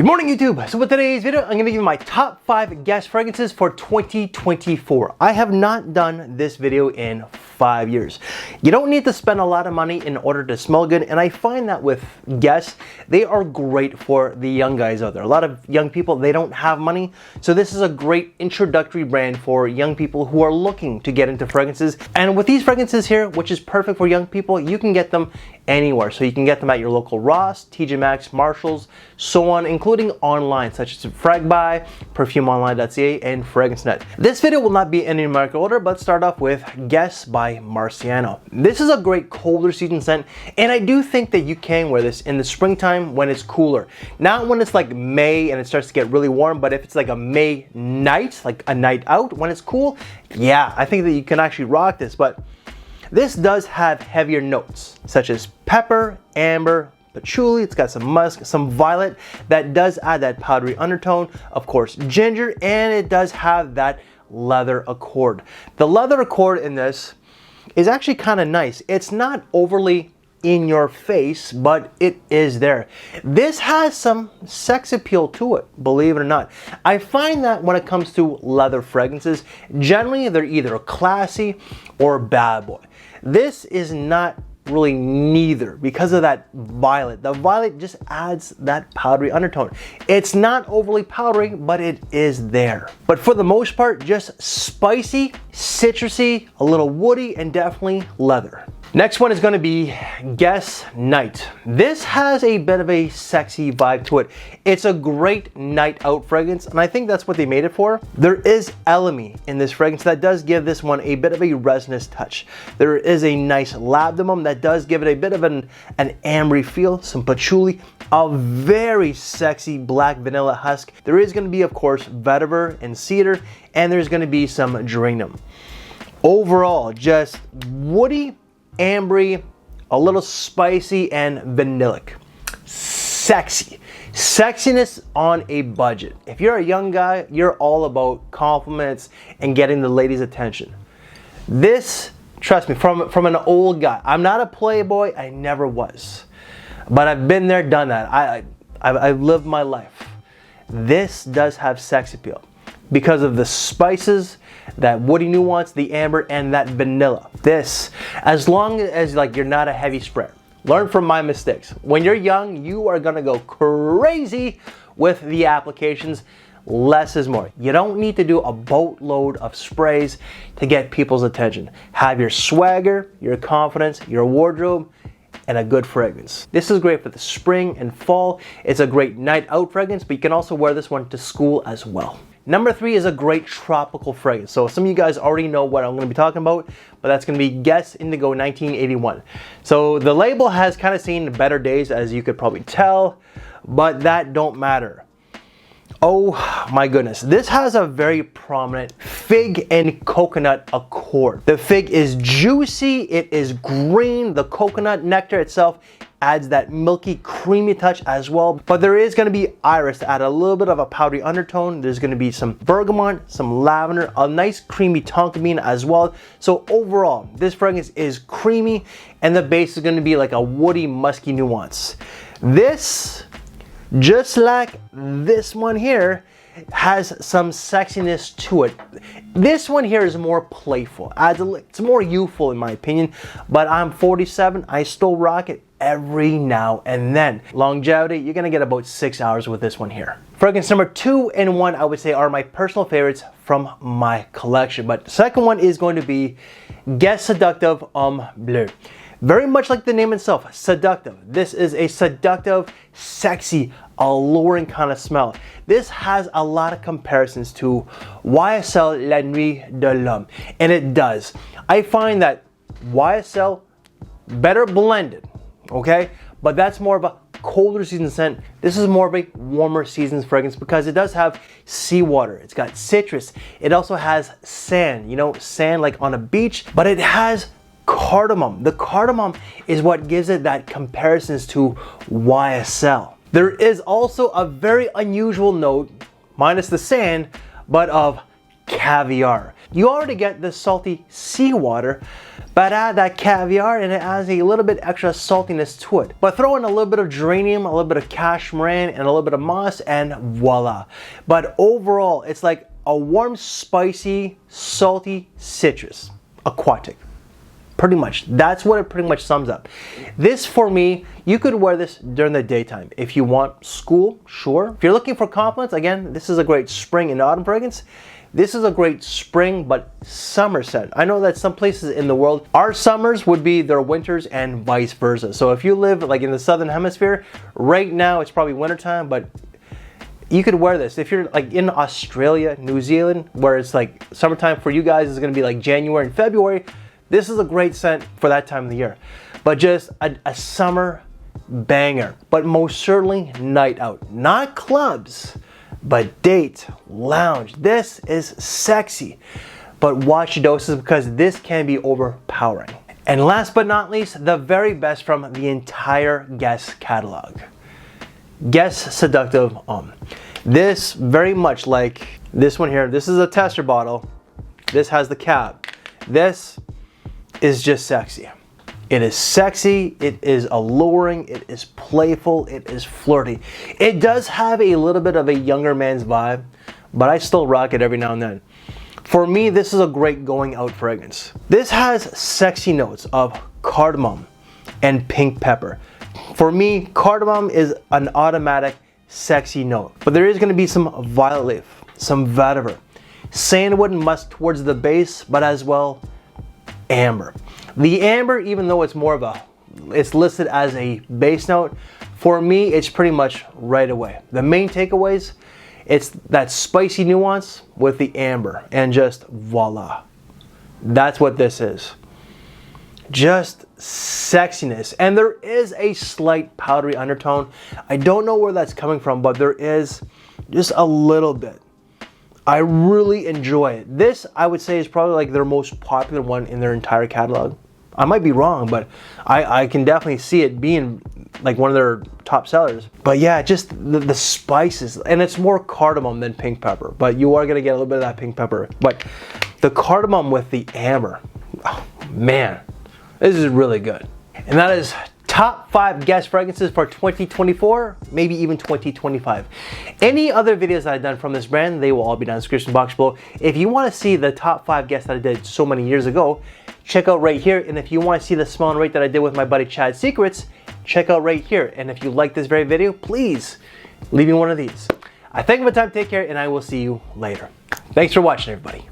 Good morning, YouTube. So with today's video, I'm going to give you my top 5 guest fragrances for 2024. I have not done this video in 5 years. You don't need to spend a lot of money in order to smell good, and I find that with guests, they are great for the young guys out there. A lot of young people, they don't have money, so this is a great introductory brand for young people who are looking to get into fragrances. And with these fragrances here, which is perfect for young people, you can get them anywhere. So you can get them at your local Ross, TJ Maxx, Marshalls, so on, including online, such as FragBuy, PerfumeOnline.ca, and FragranceNet. This video will not be in numerical order, but start off with Guess by Marciano. This is a great colder season scent, and I do think that you can wear this in the springtime when it's cooler. Not when it's like May and it starts to get really warm, but if it's like a May night, like a night out when it's cool, yeah, I think that you can actually rock this. But this does have heavier notes, such as pepper, amber, patchouli. It's got some musk, some violet that does add that powdery undertone, of course ginger, and it does have that leather accord. The leather accord in this is actually kind of nice. It's not overly in your face, but it is there. This has some sex appeal to it, believe it or not. I find that when it comes to leather fragrances, generally they're either classy or bad boy. This is not really neither because of that violet. The violet just adds that powdery undertone. It's not overly powdery, but it is there. But for the most part, just spicy, citrusy, a little woody, and definitely leather. Next one is going to be Guess Night. This has a bit of a sexy vibe to it. It's a great night out fragrance, and I think that's what they made it for. There is elemi in this fragrance that does give this one a bit of a resinous touch. There is a nice labdanum that does give it a bit of an ambery feel, some patchouli, a very sexy black vanilla husk. There is going to be, of course, vetiver and cedar, and there's going to be some geranium. Overall, just woody, ambery, a little spicy, and vanillic. Sexy. Sexiness on a budget. If you're a young guy, you're all about compliments and getting the ladies' attention. This, trust me, from an old guy. I'm not a playboy, I never was. But I've been there, done that. I've lived my life. This does have sex appeal because of the spices, that woody nuance, the amber, and that vanilla. This, as long as like you're not a heavy sprayer. Learn from my mistakes. When you're young, you are gonna go crazy with the applications. Less is more. You don't need to do a boatload of sprays to get people's attention. Have your swagger, your confidence, your wardrobe, and a good fragrance. This is great for the spring and fall. It's a great night out fragrance, but you can also wear this one to school as well. Number 3 is a great tropical fragrance. So some of you guys already know what I'm going to be talking about, but that's going to be Guess Indigo 1981. So the label has kind of seen better days, as you could probably tell, but that don't matter. Oh my goodness. This has a very prominent fig and coconut accord. The fig is juicy, it is green, the coconut nectar itself adds that milky, creamy touch as well. But there is going to be iris to add a little bit of a powdery undertone. There's going to be some bergamot, some lavender, a nice creamy tonka bean as well. So overall, this fragrance is creamy, and the base is going to be like a woody, musky nuance. This, just like this one here, has some sexiness to it. This one here is more playful. It's more youthful in my opinion, but I'm 47, I still rock it every now and then. Longevity, you're gonna get about 6 hours with this one here. Fragrance number 2 and 1, I would say, are my personal favorites from my collection. But the second one is going to be Guess Seductive Bleu. Very much like the name itself, seductive. This is a seductive, sexy, alluring kind of smell. This has a lot of comparisons to YSL La Nuit de l'Homme, and it does. I find that YSL better blended, okay? But that's more of a colder season scent. This is more of a warmer seasons fragrance because it does have seawater. It's got citrus. It also has sand, you know, sand like on a beach, but it has cardamom. The cardamom is what gives it that comparisons to YSL. There is also a very unusual note, minus the sand, but of caviar. You already get the salty seawater, but add that caviar and it adds a little bit extra saltiness to it. But throw in a little bit of geranium, a little bit of cashmere, and a little bit of moss, and voila. But overall, it's like a warm, spicy, salty citrus, aquatic. Pretty much, that's what it pretty much sums up. This, for me, you could wear this during the daytime. If you want school, sure. If you're looking for compliments, again, this is a great spring and autumn fragrance. This is a great spring but summer scent. I know that some places in the world, our summers would be their winters and vice versa. So if you live like in the southern hemisphere, right now it's probably wintertime, but you could wear this. If you're like in Australia, New Zealand, where it's like summertime for you guys is gonna be like January and February, this is a great scent for that time of the year. But just a summer banger, but most certainly night out. Not clubs, but date, lounge. This is sexy, but watch your doses because this can be overpowering. And last but not least, the very best from the entire Guess catalog. Guess Seductive This very much like this one here. This is a tester bottle. This has the cap. This is just sexy. It is sexy, it is alluring, it is playful, it is flirty. It does have a little bit of a younger man's vibe, but I still rock it every now and then. For me, this is a great going out fragrance. This has sexy notes of cardamom and pink pepper. For me, cardamom is an automatic sexy note, but there is gonna be some violet leaf, some vetiver, sandalwood and musk towards the base, but as well, amber. The amber, even though it's more of it's listed as a base note, for me, it's pretty much right away. The main takeaways, it's that spicy nuance with the amber and just voila. That's what this is. Just sexiness. And there is a slight powdery undertone. I don't know where that's coming from, but there is just a little bit. I really enjoy it. This, I would say, is probably like their most popular one in their entire catalog. I might be wrong, but I can definitely see it being like one of their top sellers. But yeah, just the spices, and it's more cardamom than pink pepper, but you are gonna get a little bit of that pink pepper. But the cardamom with the amber, oh man, this is really good. And that is top 5 Guess fragrances for 2024, maybe even 2025. Any other videos that I've done from this brand, they will all be down in the description box below. If you want to see the top 5 Guess that I did so many years ago, check out right here. And if you want to see the smell and rate that I did with my buddy Chad Secrets, check out right here. And if you like this very video, please leave me one of these. I thank you for the time, take care, and I will see you later. Thanks for watching, everybody.